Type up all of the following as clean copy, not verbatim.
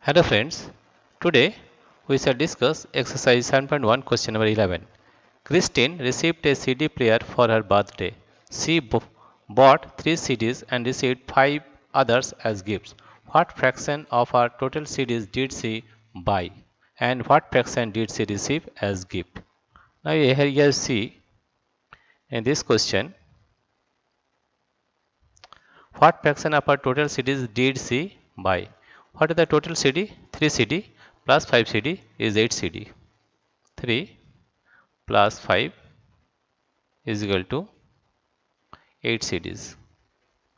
Hello friends, today we shall discuss exercise 7.1 question number 11. Christine received a CD player for her birthday. She bought 3 CDs and received 5 others as gifts. What fraction of her total CDs did she buy and what fraction did she receive as gift? Now here you see in this question, what fraction of her total CDs did she buy? What is the total CD? 3 CD plus 5 CD is 8 CD. 3 plus 5 is equal to 8 CDs.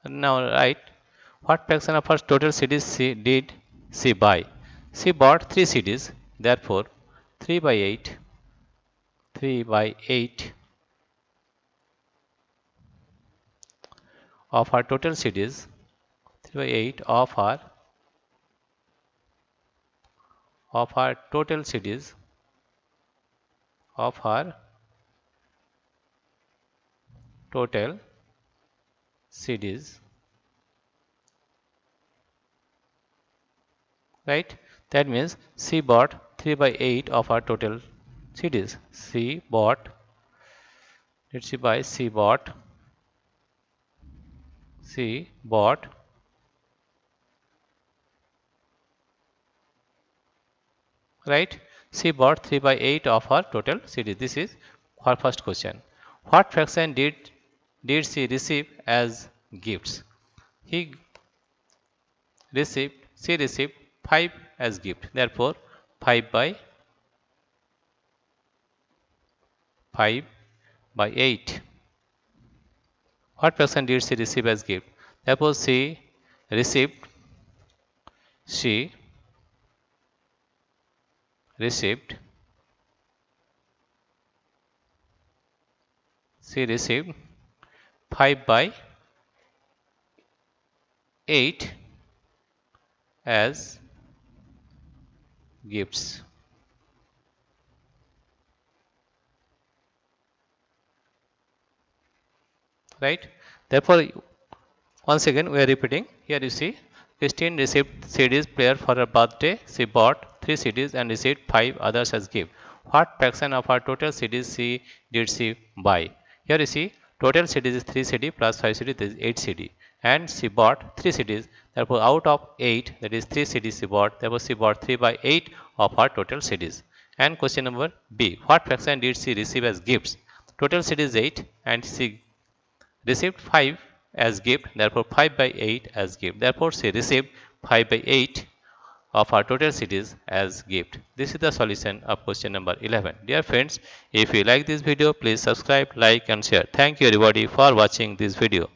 Now write what fraction of her total CDs did she buy? She bought 3 CDs. Therefore, 3 by 8 of her total CDs, 3 by 8 of her total CDs of her total CDs, right? That means she bought 3 by 8 of her total CDs. She bought, let's see, by she bought right? She bought 3 by 8 of her total CDs. This is her first question. What fraction did she receive as gifts? She received 5 as gift. Therefore, 5 by 8. What fraction did she receive as gift? Therefore, she received 5 by 8 as gifts. Right? Therefore, once again we are repeating. Here you see, Christine received CDs player for her birthday. She bought 3 CDs and received 5 others as gift. What fraction of her total CDs did she buy? Here you see, total CDs is 3 CD plus 5 CD, that is 8 CD. And she bought 3 CDs. Therefore, out of 8, that is 3 CDs she bought. Therefore, she bought 3 by 8 of her total CDs. And question number B. What fraction did she receive as gifts? Total CDs is 8 and she received 5 as gift, therefore 5 by 8 as gift. Therefore, she received 5 by 8 of her total CDs as gift. This is the solution of question number 11. Dear friends, if you like this video, please subscribe, like and share. Thank you everybody for watching this video.